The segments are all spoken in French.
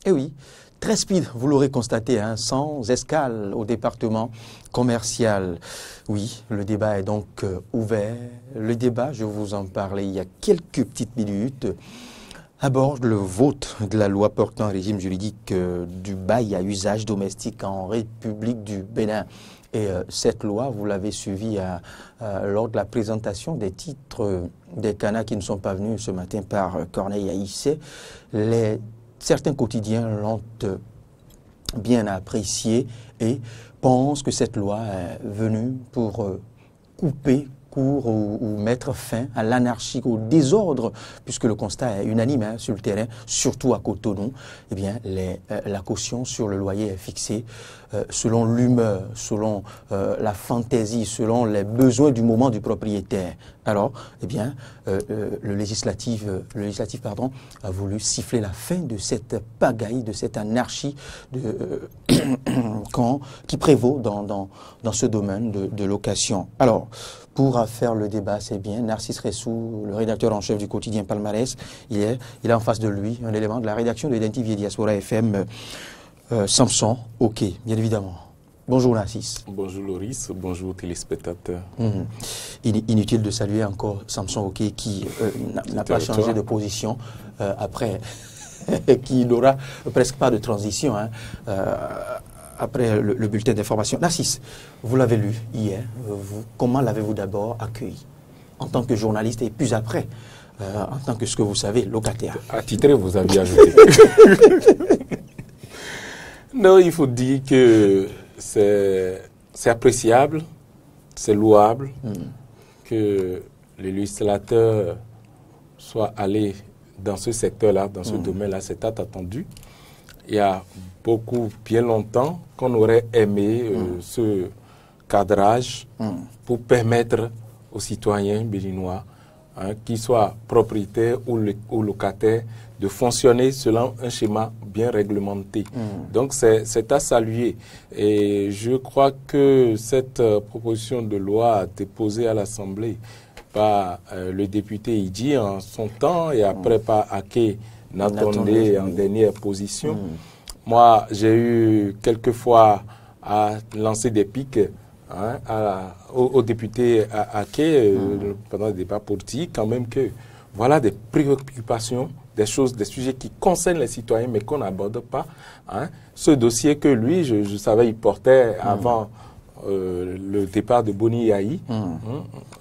Eh oui, très speed, vous l'aurez constaté, hein, sans escale au département commercial. Oui, le débat est donc ouvert. Le débat, je vous en parlais il y a quelques petites minutes, aborde le vote de la loi portant un régime juridique du bail à usage domestique en République du Bénin. Et cette loi, vous l'avez suivie lors de la présentation des titres des canards qui ne sont pas venus ce matin par Corneille Haïssé. Certains quotidiens l'ont bien apprécié et pensent que cette loi est venue pour couper court ou mettre fin à l'anarchie, au désordre, puisque le constat est unanime hein, sur le terrain, surtout à Cotonou. Eh bien, la caution sur le loyer est fixée selon l'humeur, selon la fantaisie, selon les besoins du moment du propriétaire. Alors, eh bien, le législatif a voulu siffler la fin de cette pagaille, de cette anarchie qui prévaut dans ce domaine de location. Alors, pour faire le débat, c'est bien, Narcisse Ressou, le rédacteur en chef du quotidien Palmarès, il a en face de lui un élément de la rédaction de Identivier Diaspora FM, Samson Ok, bien évidemment. Bonjour Narcisse. Bonjour Loris, bonjour téléspectateurs. Inutile de saluer encore Samson Ok qui n'a pas changé de position après, qui n'aura presque pas de transition hein, après le bulletin d'information. Narcisse, vous l'avez lu hier, comment l'avez-vous d'abord accueilli en tant que journaliste et puis après, en tant que ce que vous savez, locataire? Attitré, vous aviez ajouté. Non, il faut dire que c'est appréciable, c'est louable que les législateurs soient allés dans ce secteur-là, dans ce domaine-là, c'est attendu. Il y a bien longtemps qu'on aurait aimé ce cadrage pour permettre aux citoyens béninois, qu'ils soient propriétaires ou locataires, de fonctionner selon un schéma bien réglementé. Donc c'est à saluer. Et je crois que cette proposition de loi déposée à l'Assemblée par le député Idi en son temps et après par Ake Natondé en dernière position. Moi, j'ai eu quelquefois à lancer des pics au député Ake pendant le débat politique, quand même que voilà des préoccupations, des sujets qui concernent les citoyens mais qu'on n'aborde pas. Ce dossier que lui, je savais, il portait avant le départ de Boni Yahi,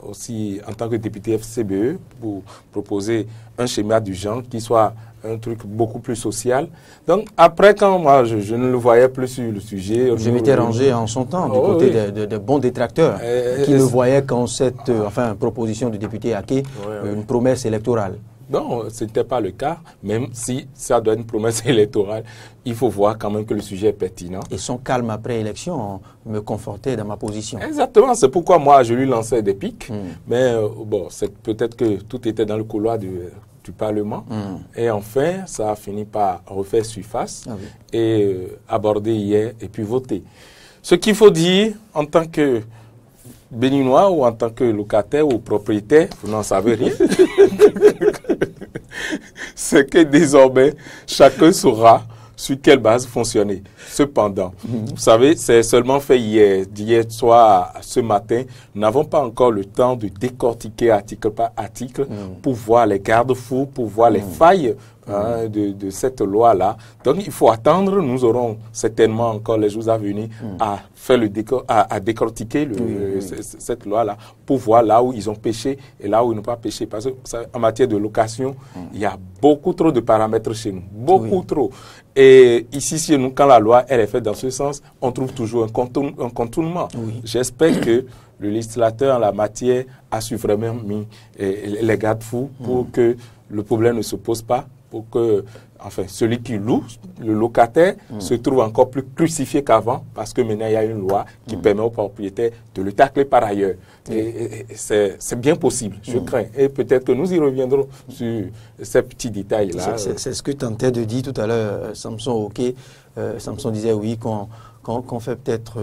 aussi en tant que député FCBE, pour proposer un schéma du genre qui soit un truc beaucoup plus social. Donc après, quand moi je ne le voyais plus sur le sujet... Je m'étais rangé en son temps du côté des bons détracteurs qui ne voyaient qu'en cette proposition du député Ake une promesse électorale. Non, ce n'était pas le cas, même si ça doit être une promesse électorale. Il faut voir quand même que le sujet est pertinent. Et son calme après élection me confortait dans ma position. Exactement, c'est pourquoi moi je lui lançais des pics. Mais bon, c'est peut-être que tout était dans le couloir du Parlement. Et enfin, ça a fini par refaire surface et aborder hier et puis voter. Ce qu'il faut dire en tant que béninois ou en tant que locataire ou propriétaire, vous n'en savez rien. C'est que désormais, chacun saura sur quelle base fonctionner. Cependant, vous savez, c'est seulement fait d'hier soir à ce matin. Nous n'avons pas encore le temps de décortiquer article par article pour voir les garde-fous, pour voir les failles de cette loi-là. Donc, il faut attendre. Nous aurons certainement encore les jours à venir à faire à décortiquer cette loi-là pour voir là où ils ont péché et là où ils n'ont pas péché. Parce qu'en matière de location, il y a beaucoup trop de paramètres chez nous. Beaucoup trop. Et ici, chez nous, quand la loi elle est faite dans ce sens, on trouve toujours un contournement. J'espère que le législateur en la matière a su vraiment mis les garde-fous pour que le problème ne se pose pas, pour que enfin, celui qui loue, le locataire, se trouve encore plus crucifié qu'avant, parce que maintenant il y a une loi qui permet aux propriétaires de le tacler par ailleurs. Et c'est bien possible, je crains. Et peut-être que nous y reviendrons sur ces petits détails-là. C'est ce que tentait de dire tout à l'heure Samson Ok. Samson disait oui, qu'on fait peut-être,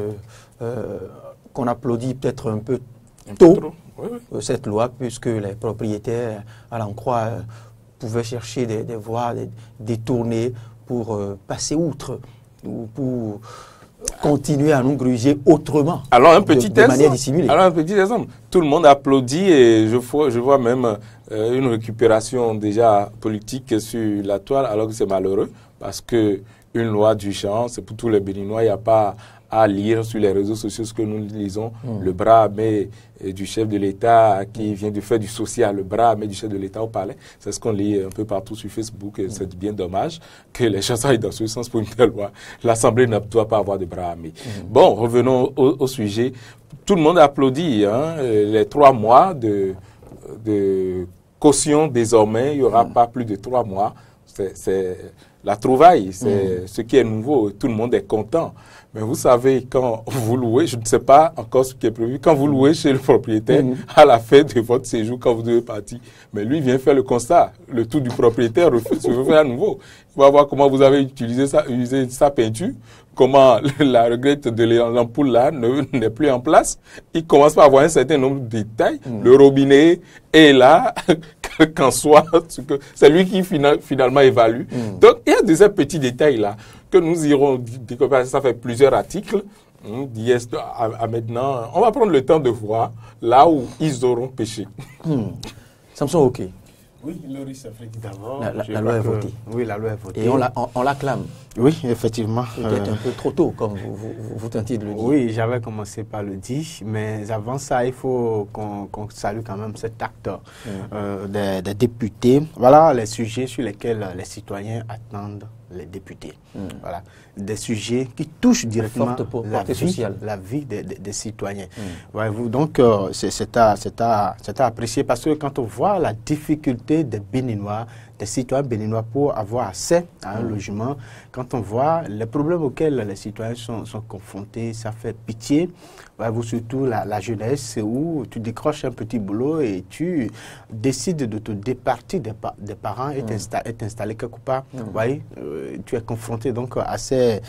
qu'on applaudit peut-être un peu tôt cette loi, puisque les propriétaires, à l'en croire, pouvaient chercher des voies détournées pour passer outre ou pour continuer à nous gruger autrement, alors, un petit de manière dissimulée? Alors, un petit exemple. Tout le monde applaudit et je vois même une récupération déjà politique sur la toile, alors que c'est malheureux parce que une loi du genre, c'est pour tous les Béninois, il n'y a pas à lire sur les réseaux sociaux ce que nous lisons, le bras armé du chef de l'État qui vient de faire du social, le bras armé du chef de l'État au palais. C'est ce qu'on lit un peu partout sur Facebook et c'est bien dommage que les choses aillent dans ce sens pour une telle loi. L'Assemblée ne doit pas avoir de bras armés. Bon, revenons au sujet. Tout le monde applaudit les 3 mois de caution désormais. Il n'y aura pas plus de 3 mois. C'est la trouvaille, c'est ce qui est nouveau. Tout le monde est content. Mais vous savez, quand vous louez, je ne sais pas encore ce qui est prévu, quand vous louez chez le propriétaire, à la fin de votre séjour, quand vous devez partir, mais lui vient faire le constat. Le tout du propriétaire se refait à nouveau. Il va voir comment vous avez utilisé sa peinture, comment la regrette de l'ampoule là n'est plus en place. Il commence par avoir un certain nombre de détails. Le robinet est là, qu'en soit, c'est lui qui finalement évalue. Donc, il y a de ces petits détails-là que nous irons découvrir. Ça fait plusieurs articles d'hier à maintenant. On va prendre le temps de voir là où ils auront péché. Samson, ok. Oui, Loris Afrique d'abord. La loi est votée. Oui, la loi est votée. Et on l'acclame. Oui, effectivement. Peut-être un peu trop tôt, comme vous tentiez de le dire. Oui, j'avais commencé par le dire, mais avant ça, il faut qu'on salue quand même cet acte des députés. Voilà les sujets sur lesquels les citoyens attendent les députés. Voilà. Des sujets qui touchent directement la vie des citoyens. Voyez-vous, donc c'est à apprécier parce que quand on voit la difficulté des Béninois, des citoyens béninois pour avoir accès à un logement, quand on voit les problèmes auxquels les citoyens sont confrontés, ça fait pitié. Voyez-vous, surtout la jeunesse où tu décroches un petit boulot et tu décides de te départir des parents et t'installer quelque part. Voyez, tu es confronté donc à ces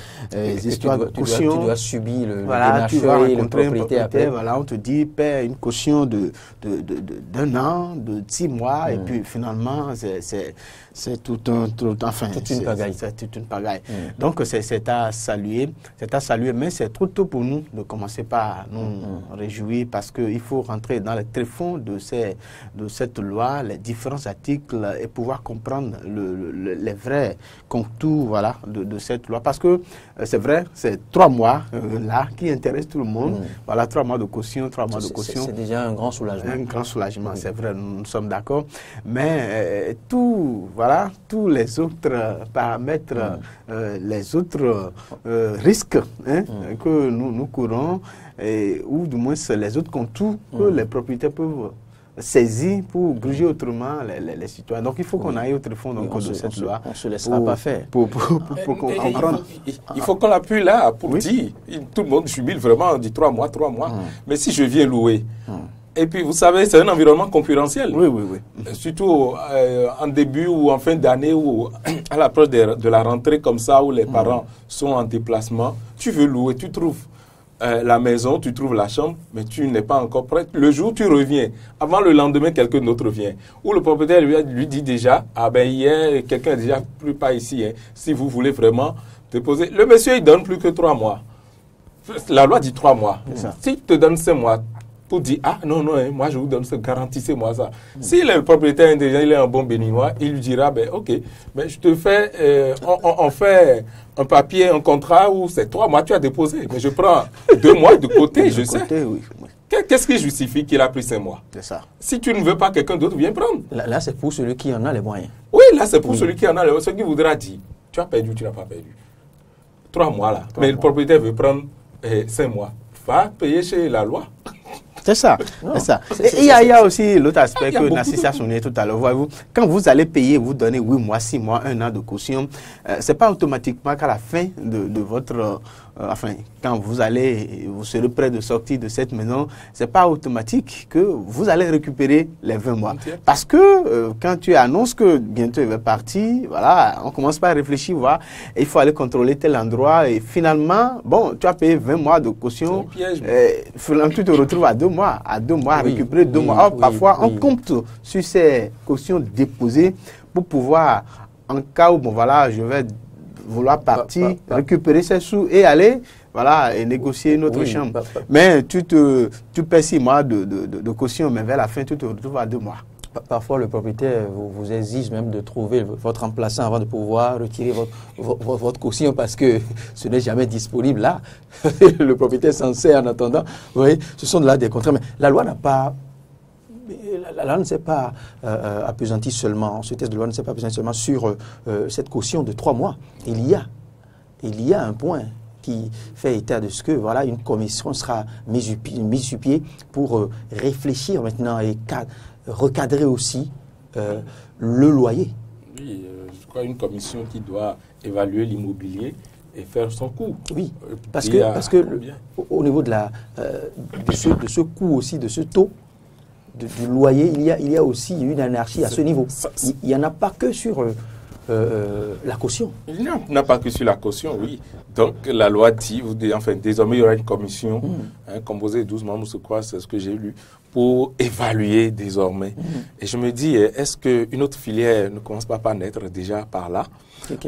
histoires de caution. Tu dois subir le tu vas rencontrer le propriétaire. Voilà, on te dit, paie une caution d'un an, de 6 mois, et puis finalement, c'est toute une pagaille. C'est toute une pagaille. Donc, c'est à saluer. C'est à saluer, mais c'est trop tôt pour nous de commencer par nous réjouir parce qu'il faut rentrer dans les tréfonds de cette loi, les différents articles et pouvoir comprendre les vrais contours voilà, de cette loi. Parce que c'est vrai, c'est 3 mois là qui intéressent tout le monde. Voilà, 3 mois de caution, 3 mois de caution. C'est déjà un grand soulagement. Un grand soulagement, c'est vrai, nous sommes d'accord. Mais tous les autres paramètres, les autres risques que nous courons, ou du moins les autres contours que les propriétaires peuvent saisir pour gruger autrement les citoyens. Donc il faut qu'on aille au tréfonds de cette loi. On ne se laissera pas faire. Pour comprendre. Il faut qu'on l'appuie là pour dire. Tout le monde jubile vraiment du 3 mois, 3 mois. Mais si je viens louer, et puis vous savez, c'est un environnement concurrentiel. Oui. Surtout en début ou en fin d'année ou à l'approche de la rentrée comme ça où les parents sont en déplacement, tu veux louer, tu trouves la maison, tu trouves la chambre, mais tu n'es pas encore prêt. Le jour où tu reviens, avant le lendemain, quelqu'un d'autre vient. Ou le propriétaire lui dit déjà, ah ben hier, quelqu'un n'est déjà plus pas ici. Si vous voulez vraiment déposer. Le monsieur, il donne plus que 3 mois. La loi dit 3 mois. S'il te donne 5 mois, pour dire, ah non, moi je vous donne ça, garantissez-moi ça. Si le propriétaire déjà il est un bon béninois, il lui dira, ben ok, mais je te fais, on fait un papier, un contrat où c'est 3 mois, tu as déposé, mais je prends 2 mois de côté, je sais. Qu'est-ce qui justifie qu'il a pris 5 mois? C'est ça. Si tu ne veux pas, quelqu'un d'autre vient prendre. Là c'est pour celui qui en a les moyens. Oui, là c'est pour celui qui en a les moyens. Ce qui voudra dire, tu as perdu, tu n'as pas perdu. 3 mois là. Mais le propriétaire veut prendre 5 mois. Va payer chez la loi. C'est ça. Et il y a aussi l'autre aspect que Narcisse a souligné tout à l'heure. Voyez-vous, quand vous allez payer, vous donnez 8 mois, 6 mois, 1 an de caution, ce n'est pas automatiquement qu'à la fin de votre... quand vous serez prêt de sortir de cette maison, ce n'est pas automatique que vous allez récupérer les 20 mois. Parce que quand tu annonces que bientôt il va partir, voilà, on commence pas à réfléchir, voilà, il faut aller contrôler tel endroit et finalement, bon, tu as payé 20 mois de caution, finalement tu te retrouves à 2 mois, à récupérer 2 mois. Or, parfois, on compte sur ces cautions déposées pour pouvoir, en cas où, bon voilà, je vais vouloir partir, récupérer ses sous et aller voilà, et négocier une autre chambre. Mais tu paies 6 mois de caution, mais vers la fin, tu te retrouves à 2 mois. Parfois, le propriétaire vous exige même de trouver votre remplaçant avant de pouvoir retirer votre caution parce que ce n'est jamais disponible là. Le propriétaire s'en sert en attendant. Vous voyez, ce sont là des contrats. Mais la loi n'a pas... La loi ne s'est pas appesantie seulement, ce texte de loi ne s'est pas appesanti seulement sur cette caution de 3 mois. Il y a un point qui fait état de ce que voilà, une commission sera mise sur pied pour réfléchir maintenant et recadrer aussi le loyer. Oui, je crois une commission qui doit évaluer l'immobilier et faire son coût. Oui, parce que au niveau de ce coût aussi, de ce taux du loyer, il y a aussi une anarchie à ce niveau. Il n'y en a pas que sur la caution. Il n'y en a pas que sur la caution, oui. Donc la loi dit, enfin désormais il y aura une commission composée de 12 membres, je crois, c'est ce que j'ai lu, pour évaluer désormais. Et je me dis, est-ce qu'une autre filière ne commence pas par naître déjà par là,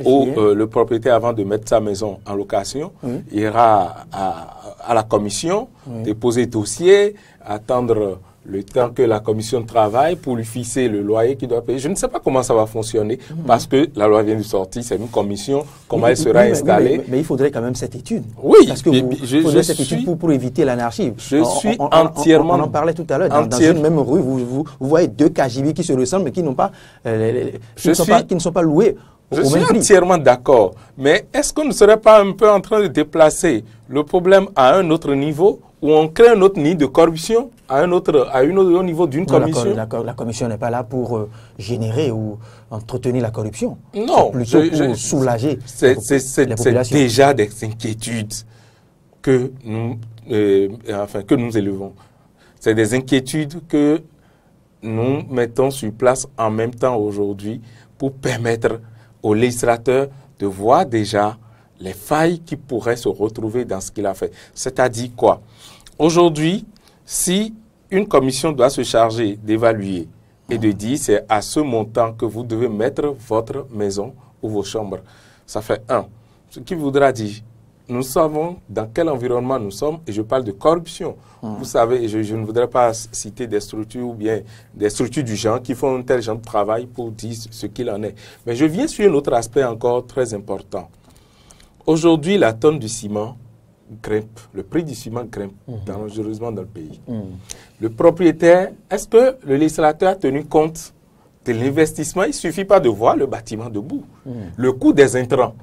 où le propriétaire, avant de mettre sa maison en location, ira à la commission, déposer dossier, attendre le temps que la commission travaille pour lui fixer le loyer qu'il doit payer. Je ne sais pas comment ça va fonctionner parce que la loi vient de sortir, c'est une commission, comment elle sera installée. Mais il faudrait quand même cette étude. Oui, parce que il faudrait cette étude pour éviter l'anarchie. Je suis entièrement... On en parlait tout à l'heure, dans une même rue, vous voyez 2 KGB qui se ressemblent mais qui n'ont pas, qui ne sont pas loués. Je suis entièrement d'accord, mais est-ce qu'on ne serait pas un peu en train de déplacer le problème à un autre niveau où on crée un autre nid de corruption au niveau d'une commission? La commission n'est pas là pour générer ou entretenir la corruption. Non, plutôt pour soulager les populations. C'est déjà des inquiétudes que nous élevons. C'est des inquiétudes que nous mettons sur place en même temps aujourd'hui pour permettre aux législateurs de voir déjà les failles qui pourraient se retrouver dans ce qu'il a fait. C'est-à-dire quoi? Aujourd'hui, si une commission doit se charger d'évaluer et de dire c'est à ce montant que vous devez mettre votre maison ou vos chambres, ça fait 1. Ce qui voudra dire, nous savons dans quel environnement nous sommes et je parle de corruption. Vous savez, je ne voudrais pas citer des structures ou bien des structures du genre qui font un tel genre de travail pour dire ce qu'il en est. Mais je viens sur un autre aspect encore très important. Aujourd'hui, la tonne du ciment grimpe, le prix du ciment grimpe dangereusement dans le pays. Le propriétaire, est-ce que le législateur a tenu compte de l'investissement? Il ne suffit pas de voir le bâtiment debout. Le coût des intrants.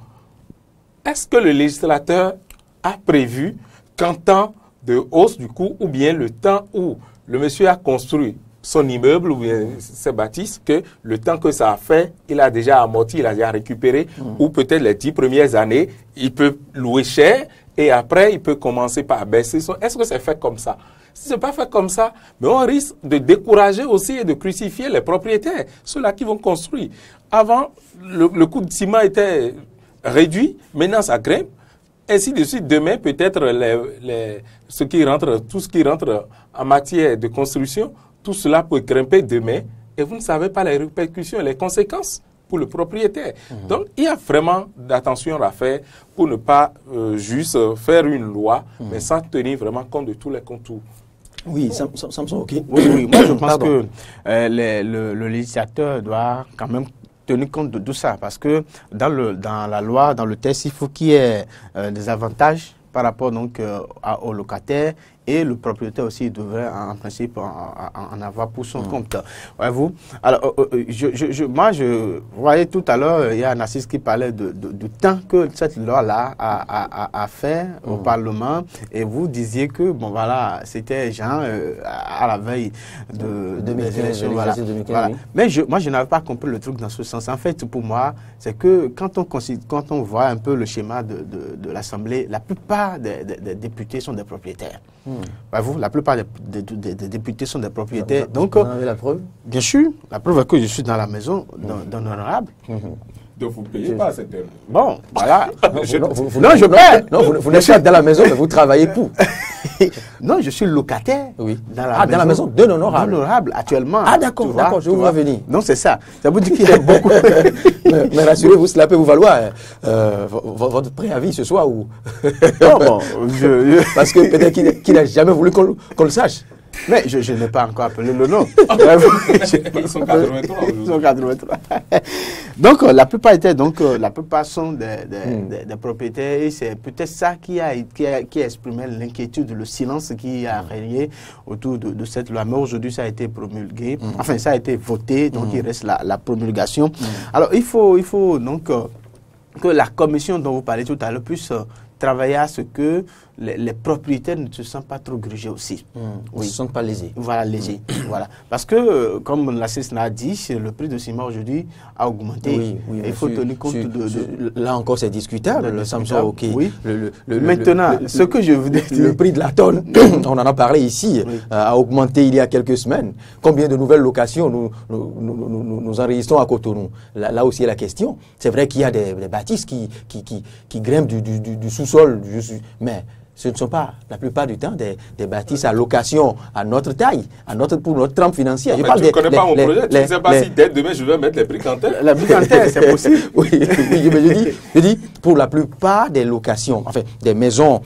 Est-ce que le législateur a prévu qu'en temps de hausse du coût ou bien le temps où le monsieur a construit son immeuble ou bien ses bâtisses, que le temps que ça a fait, il a déjà amorti, il a déjà récupéré, ou peut-être les 10 premières années, il peut louer cher et après il peut commencer par baisser son... Est-ce que c'est fait comme ça? Si ce n'est pas fait comme ça, mais on risque de décourager aussi et de crucifier les propriétaires, ceux-là qui vont construire. Avant, le coût de ciment était réduit, maintenant ça grimpe. Ainsi de suite, demain, peut-être tout ce qui rentre en matière de construction, tout cela peut grimper demain et vous ne savez pas les répercussions, les conséquences pour le propriétaire. Donc, il y a vraiment d'attention à faire pour ne pas juste faire une loi, mais sans tenir vraiment compte de tous les contours. Oui, Samson, ok. Oui, moi je pense que le législateur doit quand même tenir compte de tout ça, parce que dans la loi, dans le texte, il faut qu'il y ait des avantages par rapport donc aux locataires, et le propriétaire aussi devrait en principe en avoir pour son compte. Voyez-vous? Alors, vous voyez tout à l'heure, il y a un assise qui parlait du temps que cette loi-là a fait au Parlement, et vous disiez que, bon voilà, c'était genre à la veille de 2015, voilà. Oui. Mais moi, je n'avais pas compris le truc dans ce sens. En fait, pour moi, c'est que quand on voit un peu le schéma de l'Assemblée, la plupart des députés sont des propriétaires. Voyez-vous, la plupart des députés sont des propriétaires. Donc, vous en avez la preuve? Bien sûr, la preuve est que je suis dans la maison d'un honorable. Donc vous ne payez pas cette heure. Bon, voilà. Non, je paie. Non, vous n'êtes pas dans la maison, mais vous travaillez pour. Non, je suis locataire. Oui. Dans la maison d'un honorable. Honorable, actuellement. Ah, d'accord, je vous vois venir. Non, c'est ça. Ça veut dire qu'il y a beaucoup. mais rassurez-vous, cela peut vous valoir votre préavis ce soir ou. Non, bon, parce que peut-être qu'il n'a jamais voulu qu'on le sache. Mais je n'ai pas encore appelé le nom. Ils sont 83. Ils sont 83. Donc, la plupart sont des propriétaires. Et c'est peut-être ça qui a exprimé l'inquiétude, le silence qui a régné autour de cette loi. Mais aujourd'hui, ça a été promulgué. Enfin, ça a été voté. Donc, il reste la promulgation. Alors, il faut donc que la commission dont vous parlez tout à l'heure puisse travailler à ce que les propriétaires ne se sentent pas trop grugés aussi. Ils ne se sentent pas lésés. Voilà, lésés. Voilà. Parce que, comme la CESNA a dit, le prix de ciment aujourd'hui a augmenté. Oui, il faut tenir compte de... Là encore, c'est discutable. Ça me semble OK. Oui. Maintenant, ce que je vous dis... Le prix de la tonne, on en a parlé ici, a augmenté il y a quelques semaines. Combien de nouvelles locations nous enregistrons à Cotonou? Là aussi est la question. C'est vrai qu'il y a des bâtisses qui grimpent du sous-sol, mais ce ne sont pas, la plupart du temps, des bâtisses à location à notre taille, pour notre trempe financière. Tu ne connais pas mon projet, tu ne sais pas si dès demain je vais mettre les briques en terre. La brique en terre, c'est possible. Oui, mais je dis, pour la plupart des locations, enfin, des maisons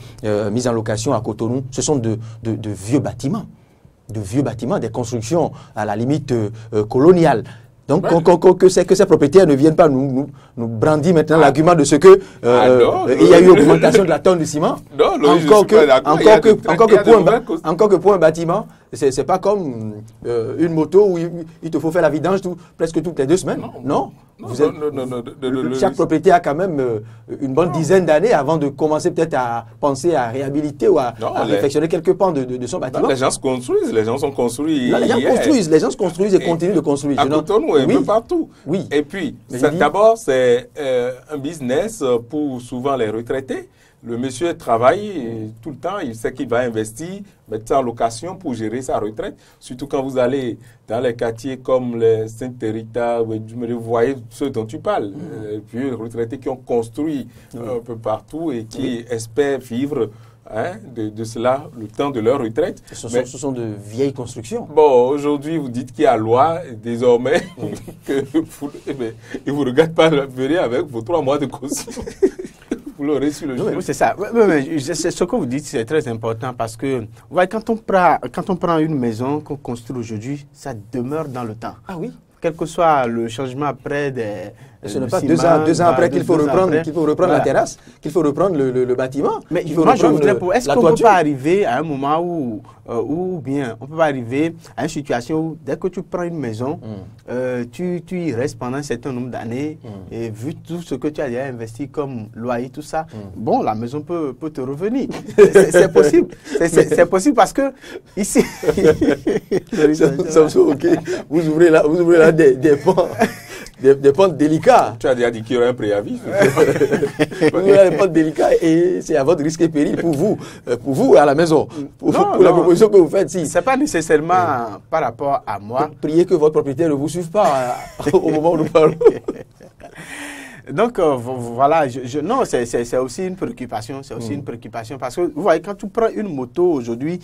mises en location à Cotonou, ce sont de vieux bâtiments. De vieux bâtiments, des constructions à la limite coloniale. Donc, que ces propriétaires ne viennent pas nous brandir maintenant l'argument de ce que il y a eu augmentation de la tonne de ciment. Non, encore que pour un bâtiment, c'est pas comme une moto où il te faut faire la vidange presque toutes les 2 semaines. Non. Chaque propriétaire a quand même une bonne dizaine d'années avant de commencer peut-être à penser à réhabiliter ou à réfectionner quelques pans de son bâtiment. Les gens se construisent, les gens sont construits. Les gens se construisent et continuent de construire. À Cotonou, un peu partout. Oui. Et puis, d'abord, c'est un business pour souvent les retraités. Le monsieur travaille tout le temps, il sait qu'il va investir, mettre ça en location pour gérer sa retraite. Surtout quand vous allez dans les quartiers comme les Sainte-Rita, vous voyez ceux dont tu parles. Puis les retraités qui ont construit un peu partout et qui espèrent vivre de cela le temps de leur retraite. Ce sont de vieilles constructions. Bon, aujourd'hui, vous dites qu'il y a loi, désormais, que ils ne vous regardent pas venir avec vos 3 mois de caution. Vous l'aurez sur le jeu. Oui, c'est ça. Ce que vous dites, c'est très important parce que quand on prend une maison qu'on construit aujourd'hui, ça demeure dans le temps. Ah oui. Quel que soit le changement après ce n'est pas 2 ans après qu'il faut reprendre la terrasse, qu'il faut reprendre le bâtiment. Mais moi, je voudrais est-ce qu'on ne peut pas arriver à un moment où bien, on peut pas arriver à une situation où dès que tu prends une maison, tu y restes pendant un certain nombre d'années et vu tout ce que tu as déjà investi comme loyer, tout ça, bon, la maison peut te revenir. C'est possible. C'est possible parce que ici... OK. Vous ouvrez là des pentes délicats. Tu as déjà dit qu'il y aurait un préavis. Vous ouvrez des pentes délicats et c'est à votre risque et péril pour vous à la maison. Pour la proposition que vous faites. Si. Ce n'est pas nécessairement par rapport à moi. Priez que votre propriétaire ne vous suive pas au moment où nous parlons. Donc, voilà, non, c'est aussi une préoccupation. C'est aussi une préoccupation parce que, vous voyez, quand tu prends une moto aujourd'hui,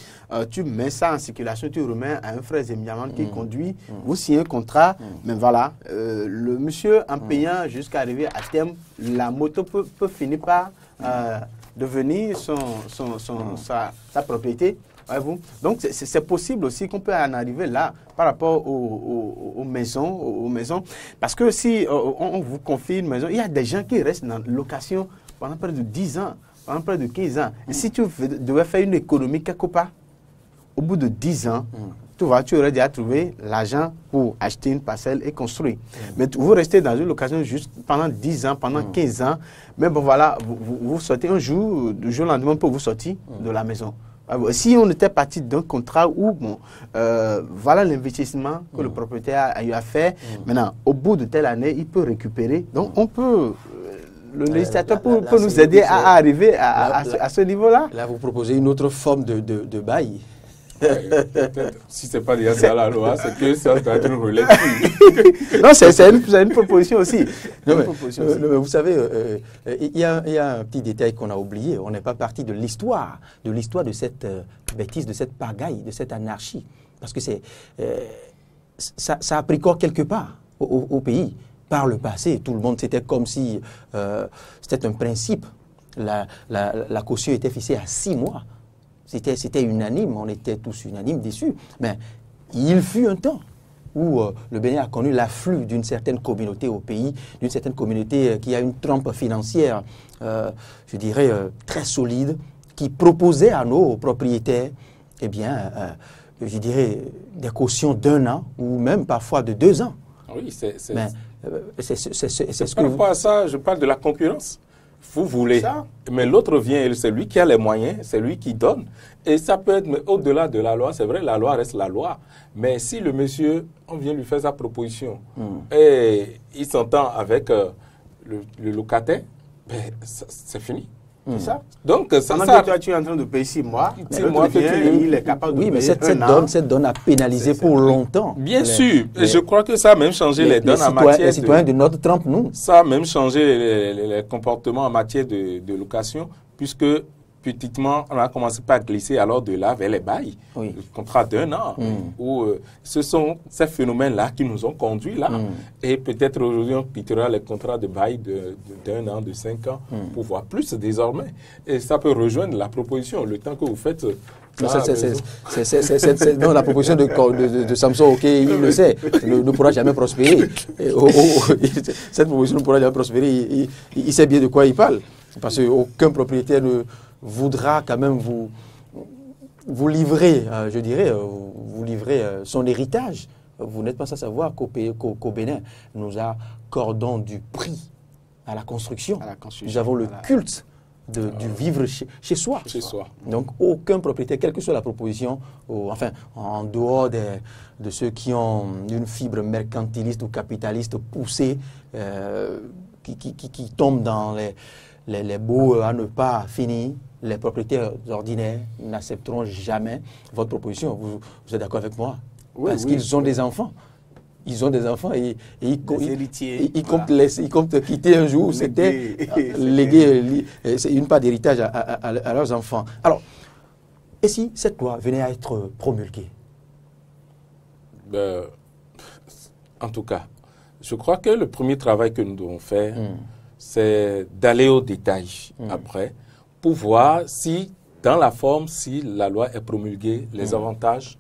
tu mets ça en circulation, tu remets à un frère Zemiaman qui conduit, vous signez un contrat, mais voilà, le monsieur, en payant jusqu'à arriver à terme, la moto peut finir par devenir sa propriété. Donc, c'est possible aussi qu'on peut en arriver là par rapport aux maisons. Parce que si on vous confie une maison, il y a des gens qui restent dans la location pendant près de 10 ans, pendant près de 15 ans. Et si tu devais faire une économie quelque part, au bout de 10 ans, tu aurais déjà trouvé l'argent pour acheter une parcelle et construire. Mais vous restez dans une location juste pendant 10 ans, pendant 15 ans. Mais bon, voilà, vous sortez un jour, du jour au lendemain, pour vous sortir de la maison. Si on était parti d'un contrat où, voilà l'investissement que le propriétaire a eu à faire, maintenant, au bout de telle année, il peut récupérer. Donc, on peut, le législateur peut nous aider à arriver à ce niveau-là. Là, vous proposez une autre forme de bail. Si ce n'est pas déjà dans la loi, c'est que ça doit être une relève. Non, c'est une proposition aussi. Non, mais vous savez, il y a un petit détail qu'on a oublié. On n'est pas parti de l'histoire de cette bêtise, de cette pagaille, de cette anarchie. Parce que ça a pris corps quelque part au pays. Par le passé, tout le monde, c'était comme si c'était un principe. La caution était fixée à 6 mois. C'était unanime, on était tous unanimes dessus. Mais il fut un temps où le Bénin a connu l'afflux d'une certaine communauté au pays, d'une certaine communauté qui a une trempe financière, je dirais, très solide, qui proposait à nos propriétaires, eh bien, je dirais, des cautions d'1 an ou même parfois de 2 ans. Oui, c'est ce que... Par rapport à ça, je parle de la concurrence. Vous voulez, mais l'autre vient, c'est lui qui a les moyens, c'est lui qui donne. Et ça peut être, mais au-delà de la loi, c'est vrai, la loi reste la loi. Mais si le monsieur, on vient lui faire sa proposition, et il s'entend avec le locataire, ben, c'est fini. C'est ça. Donc, toi, tu es en train de payer 6 mois, il est capable de payer mais cette donne a pénalisé pour longtemps. Bien sûr. Je crois que ça a même changé les donnes en matière les citoyens de notre trempe, nous. Ça a même changé les comportements en matière de location, puisque petitement, on a commencé par glisser alors de là vers les bails, le contrat d'1 an, où ce sont ces phénomènes-là qui nous ont conduits là. Et peut-être aujourd'hui, on quittera les contrats de bail d'1 an, de 5 ans, pour voir plus désormais. Et ça peut rejoindre la proposition, le temps que vous faites. Non, la proposition de Samson, ok, il le sait, ne pourra jamais prospérer. Cette proposition ne pourra jamais prospérer. Il sait bien de quoi il parle. Parce qu'aucun propriétaire ne voudra quand même vous livrer, je dirais, vous livrer son héritage. Vous n'êtes pas sans savoir qu'au Bénin, nous accordons du prix à la construction. Nous avons le culte du vivre chez soi. Donc, aucun propriétaire, quelle que soit la proposition, enfin, en dehors de ceux qui ont une fibre mercantiliste ou capitaliste poussée, qui tombent dans les baux à ne pas finir, les propriétaires ordinaires n'accepteront jamais votre proposition. Vous êtes d'accord avec moi? Parce qu'ils ont des enfants. Ils ont des enfants et ils comptent quitter un jour, c'était léguer une part d'héritage à leurs enfants. Alors, et si cette loi venait à être promulguée? En tout cas, je crois que le premier travail que nous devons faire, c'est d'aller au détail après, pour voir si, dans la forme, si la loi est promulguée, les avantages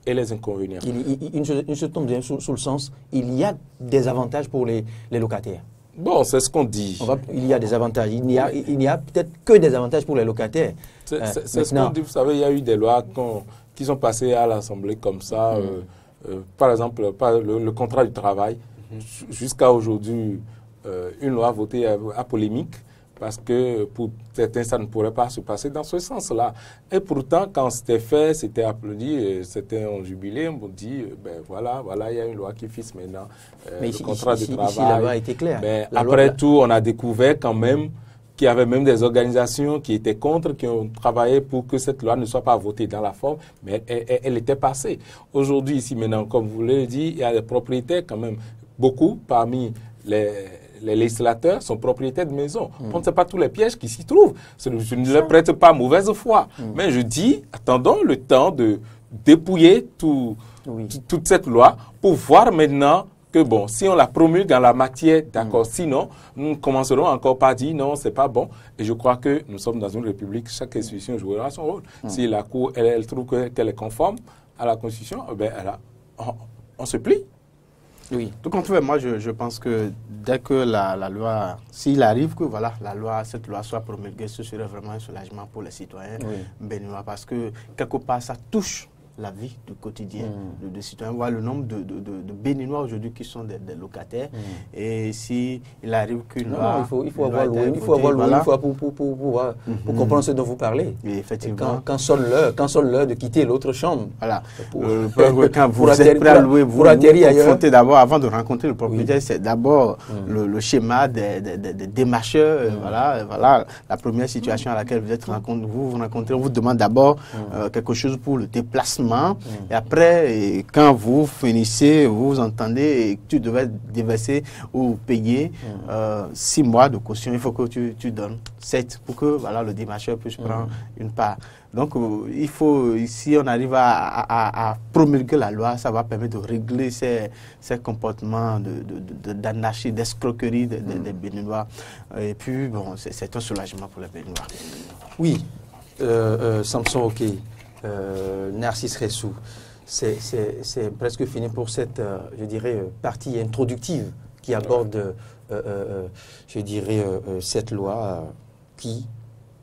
et les inconvénients. Une chose tombe bien sous le sens, il y a des avantages pour les locataires. Bon, c'est ce qu'on dit. Il y a des avantages. Il n'y a peut-être que des avantages pour les locataires. C'est ce qu'on dit. Vous savez, il y a eu des lois qui sont passées à l'Assemblée comme ça. Par exemple, le contrat du travail. Jusqu'à aujourd'hui, une loi votée à polémique, parce que pour certains, ça ne pourrait pas se passer dans ce sens-là. Et pourtant, quand c'était fait, c'était applaudi, c'était un jubilé, on dit, ben voilà, il y a une loi qui fixe maintenant le contrat de travail. Ici, la loi était claire. Mais après tout, on a découvert quand même qu'il y avait même des organisations qui étaient contre, qui ont travaillé pour que cette loi ne soit pas votée dans la forme, mais elle était passée. Aujourd'hui, ici, maintenant, comme vous l'avez dit, il y a des propriétaires quand même. Beaucoup parmi les législateurs sont propriétaires de maisons. On ne sait pas tous les pièges qui s'y trouvent. Je ne leur prête pas mauvaise foi. Mais je dis, attendons le temps de dépouiller toute cette loi pour voir maintenant que, bon, si on la promulgue dans la matière, d'accord. Sinon, nous commencerons encore par dire non, c'est pas bon. Et je crois que nous sommes dans une république, chaque institution jouera son rôle. Si la Cour, elle trouve qu'elle est conforme à la Constitution, ben, on se plie. Oui. Tout compte fait, moi, je pense que dès que la loi, s'il arrive que voilà, cette loi soit promulguée, ce serait vraiment un soulagement pour les citoyens béninois, parce que quelque part, ça touche la vie du quotidien de citoyens. Voir le nombre de Béninois aujourd'hui qui sont des locataires. Et si il arrive qu'une loi... Il faut avoir loué, il faut avoir loué pour comprendre ce dont vous parlez. Et effectivement. Quand sonne l'heure de quitter l'autre chambre. Voilà. Quand vous êtes prêt à louer, vous confrontez d'abord, avant de rencontrer le propriétaire, c'est d'abord le schéma des démarcheurs. Voilà, la première situation à laquelle vous rencontrez, on vous demande d'abord quelque chose pour le déplacement. Et après, quand vous finissez, vous entendez que tu devais déverser ou payer 6 mois de caution. Il faut que tu donnes 7 pour que le démarcheur puisse prendre une part. Donc, il faut, si on arrive à promulguer la loi, ça va permettre de régler ces comportements d'anarchie, d'escroquerie des Béninois. Et puis, bon, c'est un soulagement pour les Béninois. Oui, Samson Ok, Narcisse Ressou, c'est presque fini pour cette, je dirais, partie introductive qui aborde, je dirais, cette loi qui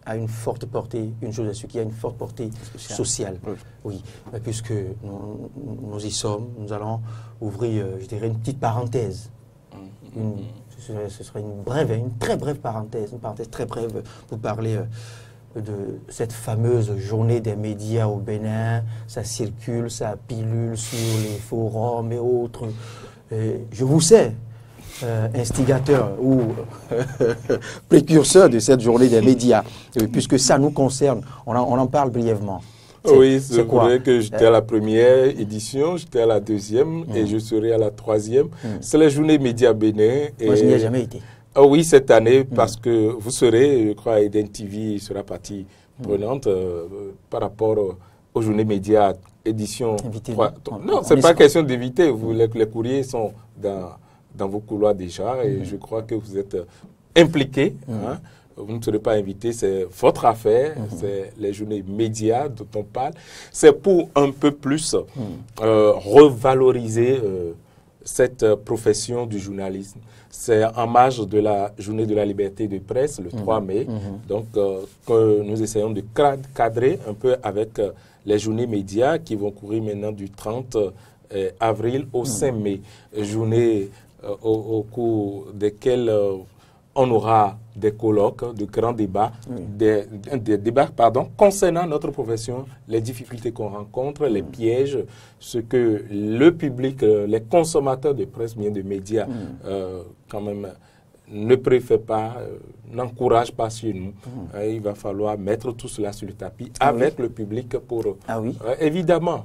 a une forte portée, une chose à ce qui a une forte portée sociale. Oui, puisque nous y sommes, nous allons ouvrir, je dirais, une petite parenthèse. Ce serait une très brève parenthèse, très brève pour parler de cette fameuse journée des médias au Bénin. Ça circule, ça pilule sur les forums et autres. Je vous sais, instigateur ou précurseur de cette journée des médias, puisque ça nous concerne. On en parle brièvement. Oui, c'est vrai que j'étais à la première édition, j'étais à la deuxième et je serai à la troisième. C'est la journée média Bénin. Moi, je n'y ai jamais été. Oui, cette année, parce que vous serez, je crois, Eden TV sera partie prenante par rapport aux journées médias édition 3. Non, ce n'est pas question d'éviter. Les courriers sont dans vos couloirs déjà et je crois que vous êtes impliqués. Hein. Vous ne serez pas invités, c'est votre affaire, c'est les journées médias dont on parle. C'est pour un peu plus revaloriser cette profession du journalisme. C'est en marge de la journée de la liberté de presse, le 3 mai, donc que nous essayons de cadrer un peu avec les journées médias qui vont courir maintenant du 30 avril au 5 mai. Journée au cours desquelles on aura des colloques, de grands débats, des débats concernant notre profession, les difficultés qu'on rencontre, les pièges, ce que le public, les consommateurs de presse, bien de médias, quand même, ne préfèrent pas, n'encouragent pas chez nous. Il va falloir mettre tout cela sur le tapis avec le public pour... Ah oui évidemment.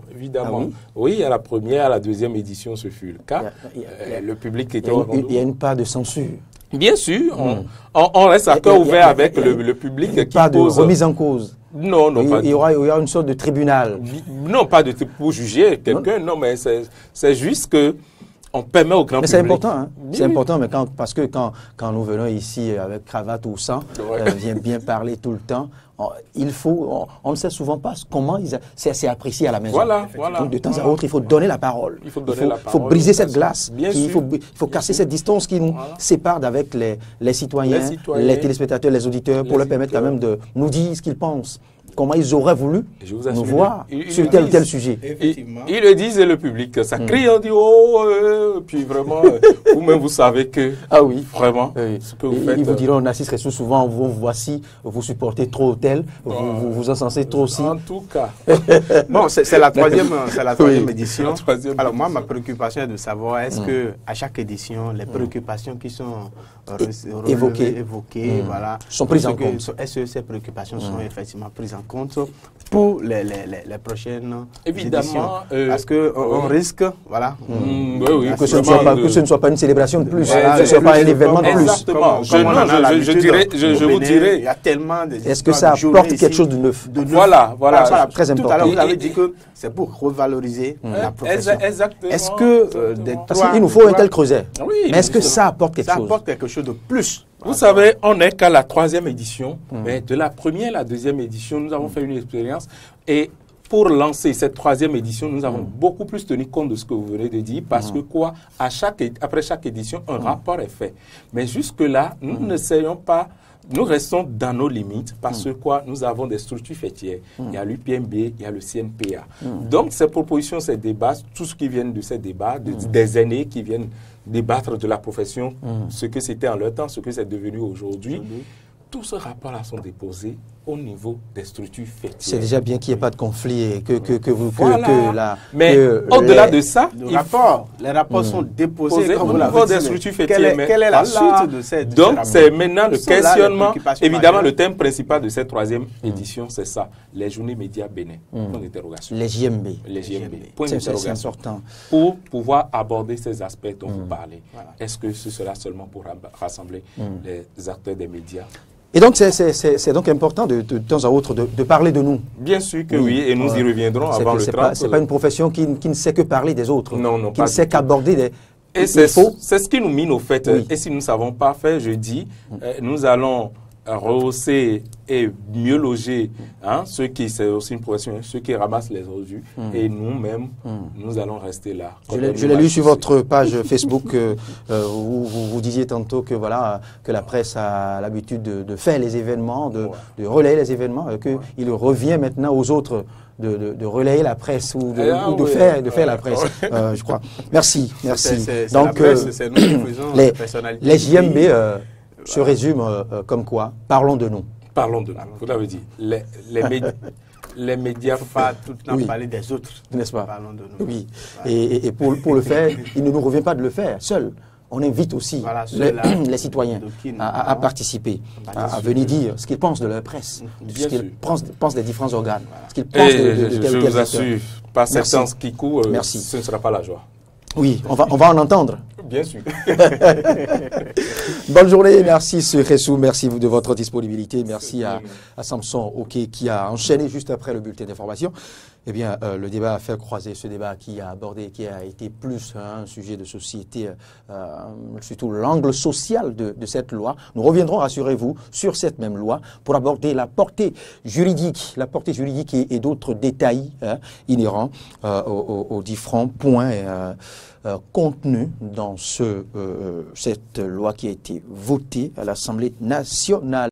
Oui, à la première, à la deuxième édition, ce fut le cas. Le public était au rendez-vous. Il y a une part de censure. Bien sûr, on reste à cœur ouvert avec le public qui pas pose... de remise en cause. Non, pas il y aura une sorte de tribunal. Non, pas de pour juger quelqu'un, non, mais c'est juste que on permet au grand public. Mais c'est important, hein. C'est important, mais parce que quand nous venons ici avec cravate ou sans, bien parler tout le temps, on ne sait souvent pas comment c'est apprécié à la maison. Voilà. Donc de temps à autre, il faut donner la parole. Il faut briser cette glace. Il faut casser cette distance qui nous sépare d'avec les citoyens, les téléspectateurs, les auditeurs, pour leur permettre quand même de nous dire ce qu'ils pensent. Comment ils auraient voulu nous voir sur tel ou tel sujet. Ils le disent et le public, ça crie, on dit puis vraiment, vous-même vous savez que vraiment, ce que vous faites. Ils vous diront, Narcisse Ressou, souvent, voici, vous supportez trop tel, vous encensez trop ci. En tout cas. Bon, c'est la troisième édition. Alors moi, ma préoccupation est de savoir, est-ce que à chaque édition, les préoccupations qui sont évoquées voilà, sont prises en compte. Est-ce que ces préoccupations sont effectivement prises en compte pour les prochaines éditions? Parce qu'on risque, que ce ne soit pas une célébration de plus, que ce ne soit pas un événement de plus. Exactement. Je vous dirais. Il y a tellement de... Est-ce que ça apporte quelque chose de neuf? Voilà. Très important. Tout à l'heure, vous avez dit que c'est pour revaloriser la profession. Exactement. Est-ce que parce qu'il nous faut un tel creuset. Oui, mais est-ce que ça apporte quelque chose? Ça apporte quelque chose de plus. Vous savez, on n'est qu'à la troisième édition, mais de la première à la deuxième édition, nous avons fait une expérience et pour lancer cette 3e édition, nous avons beaucoup plus tenu compte de ce que vous venez de dire, parce que quoi, après chaque édition, un rapport est fait. Mais jusque-là, nous n'essayons pas. Nous restons dans nos limites parce que quoi, nous avons des structures fêtières. Il y a l'UPMB, il y a le CNPA. Donc, ces propositions, ces débats, tout ce qui vient de ces débats, des aînés qui viennent débattre de la profession, ce que c'était en leur temps, ce que c'est devenu aujourd'hui, tous ces rapports-là sont déposés au niveau des structures fêtières. C'est déjà bien qu'il n'y ait pas de conflit et mais au-delà de ça, les rapports sont déposés au niveau des structures fêtières. Quelle est la suite de cette Donc, c'est maintenant le questionnement. Évidemment, le thème principal de cette 3e édition, c'est ça. Les journées médias Bénin. Point d'interrogation. Les JMB. Les JMB. Point d'interrogation. C'est important. Pour pouvoir aborder ces aspects dont vous parlez. Voilà. Est-ce que ce sera seulement pour rassembler les acteurs des médias? Et donc, c'est donc important de temps à autre de parler de nous. Bien sûr que oui, et nous y reviendrons avant le 30. Ce n'est pas une profession qui ne sait que parler des autres, non, qui ne sait qu'aborder des... Et c'est ce qui nous mine au fait. Oui. Et si nous ne savons pas faire, je dis, nous allons rehausser et mieux loger ceux qui, c'est aussi une profession, ceux qui ramassent les ordures. Et nous-mêmes, nous allons rester là. Je l'ai lu sur votre page Facebook où vous disiez tantôt que, voilà, que la presse a l'habitude de faire les événements, de relayer les événements, qu'il revient maintenant aux autres de relayer la presse ou de faire la presse, je crois. Merci. Donc, les JMB se résument comme quoi? Parlons de nous. Parlons de nous. Vous l'avez dit. Les médias pas tout le temps parler des autres. N'est-ce pas? Parlons de nous. Oui. Et pour le faire, il ne nous revient pas de le faire seul. On invite aussi les citoyens à participer, à venir dire ce qu'ils pensent de leur presse, ce qu'ils pensent des différents organes, ce qu'ils pensent de je vous assure, par certains qui courent, ce ne sera pas la joie. Oui, on va en entendre. Bien sûr. Bonne journée, merci Ressou, merci de votre disponibilité, merci à Samson Oké qui a enchaîné juste après le bulletin d'information. Eh bien, le débat a fait croiser ce débat qui a abordé, qui a été plus un sujet de société, surtout l'angle social de cette loi. Nous reviendrons, rassurez-vous, sur cette même loi pour aborder la portée juridique et d'autres détails inhérents aux différents points contenus dans cette loi qui a été votée à l'Assemblée nationale.